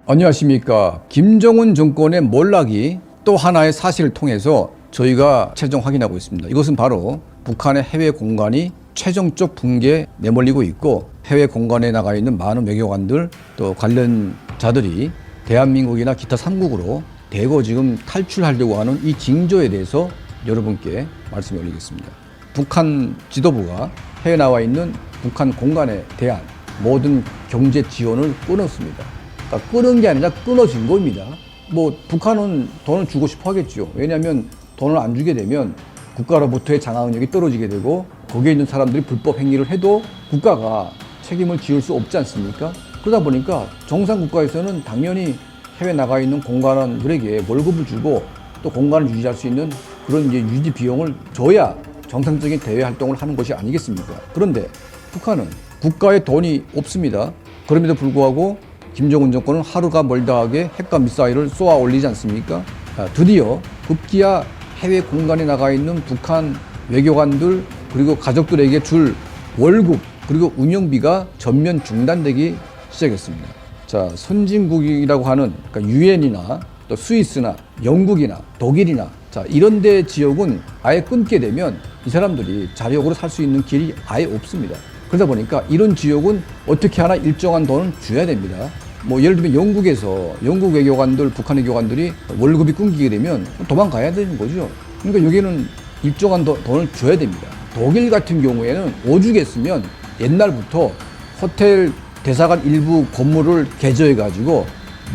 안녕하십니까. 김정은 정권의 몰락이 또 하나의 사실을 통해서 저희가 최종 확인하고 있습니다. 이것은 바로 북한의 해외 공간이 최종적 붕괴에 내몰리고 있고, 해외 공간에 나가 있는 많은 외교관들 또 관련자들이 대한민국이나 기타 3국으로 대거 지금 탈출하려고 하는 이 징조에 대해서 여러분께 말씀을 올리겠습니다. 북한 지도부가 해외 나와 있는 북한 공간에 대한 모든 경제 지원을 끊었습니다. 그러니까 끊은 게 아니라 끊어진 겁니다. 북한은 돈을 주고 싶어 하겠죠. 왜냐하면 돈을 안 주게 되면 국가로부터의 장악력이 떨어지게 되고, 거기에 있는 사람들이 불법 행위를 해도 국가가 책임을 지을 수 없지 않습니까? 그러다 보니까 정상 국가에서는 당연히 해외 나가 있는 공관원들에게 월급을 주고 또 공간을 유지할 수 있는 그런 이제 유지 비용을 줘야 정상적인 대외 활동을 하는 것이 아니겠습니까? 그런데 북한은 국가에 돈이 없습니다. 그럼에도 불구하고 김정은 정권은 하루가 멀다하게 핵과 미사일을 쏘아 올리지 않습니까? 드디어 급기야 해외 공간에 나가 있는 북한 외교관들 그리고 가족들에게 줄 월급 그리고 운영비가 전면 중단되기 시작했습니다. 자, 선진국이라고 하는 유엔이나 또 스위스나 영국이나 독일이나 이런 데 지역은 아예 끊게 되면 이 사람들이 자력으로 살 수 있는 길이 아예 없습니다. 그러다 보니까 이런 지역은 어떻게 하나 일정한 돈을 줘야 됩니다. 예를 들면 영국 외교관들, 북한 외교관들이 월급이 끊기게 되면 도망가야 되는 거죠. 그러니까 여기는 일정한 돈을 줘야 됩니다. 독일 같은 경우에는 오죽했으면 옛날부터 호텔 대사관 일부 건물을 개조해가지고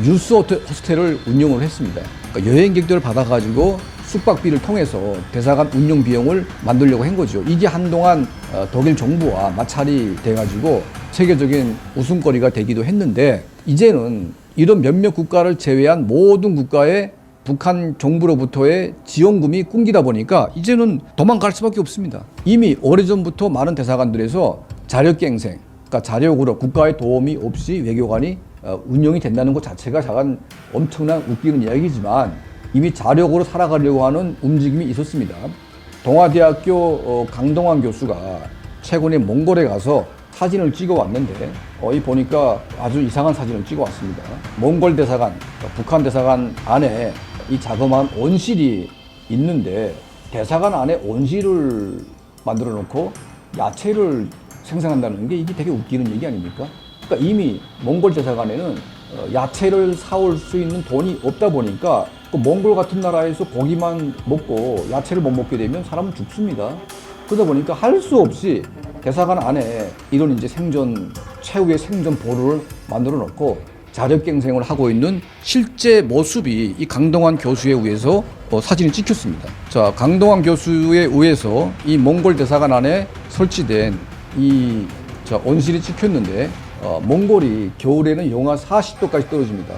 뉴스 호스텔을 운영을 했습니다. 그러니까 여행객들을 받아가지고 숙박비를 통해서 대사관 운영 비용을 만들려고 한 거죠. 이게 한동안 독일 정부와 마찰이 돼가지고 세계적인 웃음거리가 되기도 했는데, 이제는 이런 몇몇 국가를 제외한 모든 국가의 북한 정부로부터의 지원금이 끊기다 보니까 이제는 도망갈 수밖에 없습니다. 이미 오래전부터 많은 대사관들에서 자력갱생, 그러니까 자력으로 국가의 도움이 없이 외교관이 운영이 된다는 것 자체가 잠깐 엄청난 웃기는 이야기지만 이미 자력으로 살아가려고 하는 움직임이 있었습니다. 동아대학교 강동원 교수가 최근에 몽골에 가서 사진을 찍어 왔는데 이 보니까 아주 이상한 사진을 찍어 왔습니다. 몽골 대사관, 북한 대사관 안에 이 자그마한 온실이 있는데 대사관 안에 온실을 만들어 놓고 야채를 생산한다는 게 이게 되게 웃기는 얘기 아닙니까? 그러니까 이미 몽골 대사관에는 야채를 사올 수 있는 돈이 없다 보니까 그 몽골 같은 나라에서 고기만 먹고 야채를 못 먹게 되면 사람은 죽습니다. 그러다 보니까 할 수 없이 대사관 안에 이런 이제 최후의 생존 보루를 만들어 놓고 자력갱생을 하고 있는 실제 모습이 이 강동원 교수에 의해서 사진이 찍혔습니다. 자, 강동원 교수에 의해서 이 몽골 대사관 안에 설치된 이 온실이 찍혔는데 몽골이 겨울에는 영하 40도까지 떨어집니다.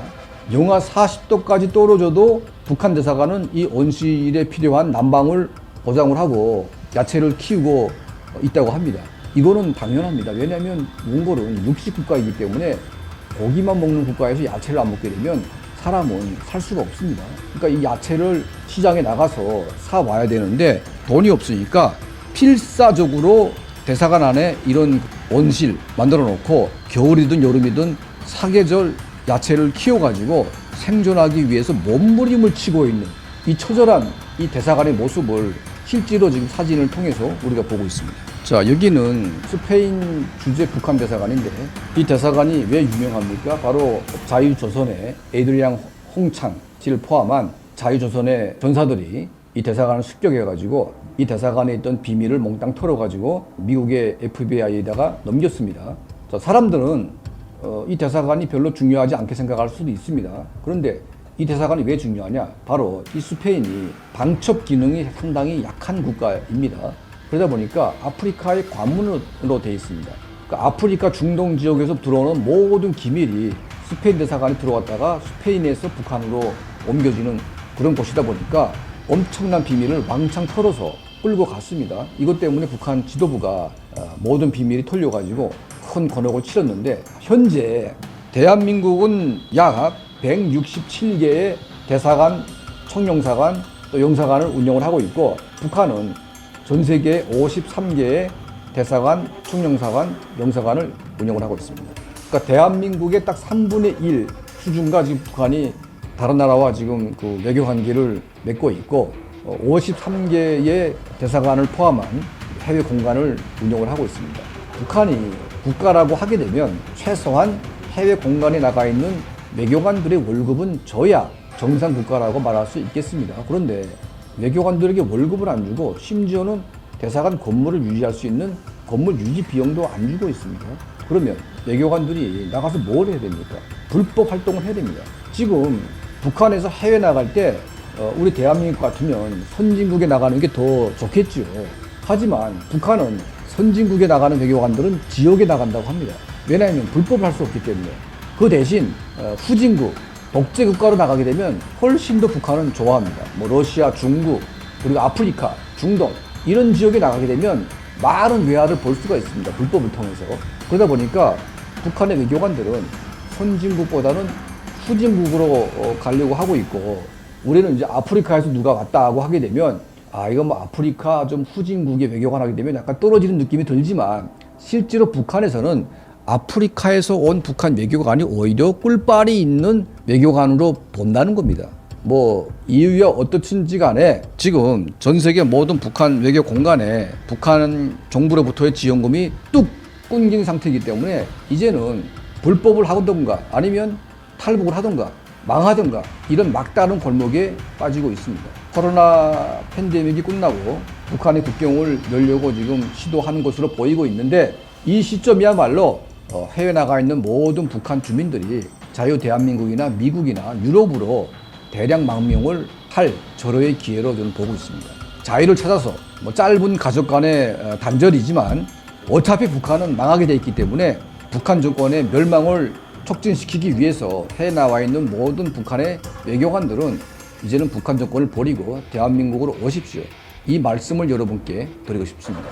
영하 40도까지 떨어져도 북한 대사관은 이 온실에 필요한 난방을 보장을 하고 야채를 키우고 있다고 합니다. 이거는 당연합니다. 왜냐하면 몽골은 육식국가이기 때문에 고기만 먹는 국가에서 야채를 안 먹게 되면 사람은 살 수가 없습니다. 그러니까 이 야채를 시장에 나가서 사 와야 되는데 돈이 없으니까 필사적으로 대사관 안에 이런 온실 만들어 놓고 겨울이든 여름이든 사계절 야채를 키워가지고 생존하기 위해서 몸부림을 치고 있는 이 처절한 이 대사관의 모습을 실제로 지금 사진을 통해서 우리가 보고 있습니다. 자, 여기는 스페인 주재 북한 대사관인데 이 대사관이 왜 유명합니까? 바로 자유조선의 에드리앙 홍창지를 포함한 자유조선의 전사들이 이 대사관을 습격해가지고 이 대사관에 있던 비밀을 몽땅 털어가지고 미국의 FBI에다가 넘겼습니다. 자, 사람들은 이 대사관이 별로 중요하지 않게 생각할 수도 있습니다. 그런데 이 대사관이 왜 중요하냐? 바로 이 스페인이 방첩 기능이 상당히 약한 국가입니다. 그러다 보니까 아프리카의 관문으로 되어 있습니다. 그러니까 아프리카 중동 지역에서 들어오는 모든 기밀이 스페인 대사관에 들어갔다가 스페인에서 북한으로 옮겨지는 그런 곳이다 보니까 엄청난 비밀을 왕창 털어서 끌고 갔습니다. 이것 때문에 북한 지도부가 모든 비밀이 털려가지고 큰 곤혹을 치렀는데, 현재 대한민국은 약 167개의 대사관, 청영사관, 또 영사관을 운영을 하고 있고, 북한은 전 세계 53개의 대사관, 청영사관, 영사관을 운영을 하고 있습니다. 그러니까 대한민국의 딱 3분의 1 수준과 지금 북한이 다른 나라와 지금 그 외교 관계를 맺고 있고 53개의 대사관을 포함한 해외 공간을 운영을 하고 있습니다. 북한이 국가라고 하게 되면 최소한 해외 공간에 나가 있는 외교관들의 월급은 줘야 정상 국가라고 말할 수 있겠습니다. 그런데 외교관들에게 월급을 안 주고 심지어는 대사관 건물을 유지할 수 있는 건물 유지 비용도 안 주고 있습니다. 그러면 외교관들이 나가서 뭘 해야 됩니까? 불법 활동을 해야 됩니다. 지금 북한에서 해외 나갈 때 우리 대한민국 같으면 선진국에 나가는 게 더 좋겠죠. 하지만 북한은 선진국에 나가는 외교관들은 지역에 나간다고 합니다. 왜냐하면 불법을 할 수 없기 때문에. 그 대신 후진국, 독재 국가로 나가게 되면 훨씬 더 북한은 좋아합니다. 뭐 러시아, 중국, 그리고 아프리카, 중동 이런 지역에 나가게 되면 많은 외화를 볼 수가 있습니다. 불법을 통해서. 그러다 보니까 북한의 외교관들은 선진국보다는 후진국으로 가려고 하고 있고, 우리는 이제 아프리카에서 누가 왔다 하고 하게 되면 이거 뭐 아프리카 좀 후진국의 외교관 하게 되면 약간 떨어지는 느낌이 들지만, 실제로 북한에서는 아프리카에서 온 북한 외교관이 오히려 꿀빨이 있는 외교관으로 본다는 겁니다. 뭐 이유야 어떻든지 간에 지금 전 세계 모든 북한 외교 공간에 북한 정부로부터의 지원금이 뚝 끊긴 상태이기 때문에 이제는 불법을 하던가 아니면 탈북을 하던가 망하던가 이런 막다른 골목에 빠지고 있습니다. 코로나 팬데믹이 끝나고 북한의 국경을 열려고 지금 시도하는 것으로 보이고 있는데, 이 시점이야말로 해외 나가 있는 모든 북한 주민들이 자유 대한민국이나 미국이나 유럽으로 대량 망명을 할 절호의 기회로 저는 보고 있습니다. 자유를 찾아서 뭐 짧은 가족 간의 단절이지만 어차피 북한은 망하게 돼 있기 때문에 북한 정권의 멸망을 촉진시키기 위해서 해외 나와 있는 모든 북한의 외교관들은 이제는 북한 정권을 버리고 대한민국으로 오십시오. 이 말씀을 여러분께 드리고 싶습니다.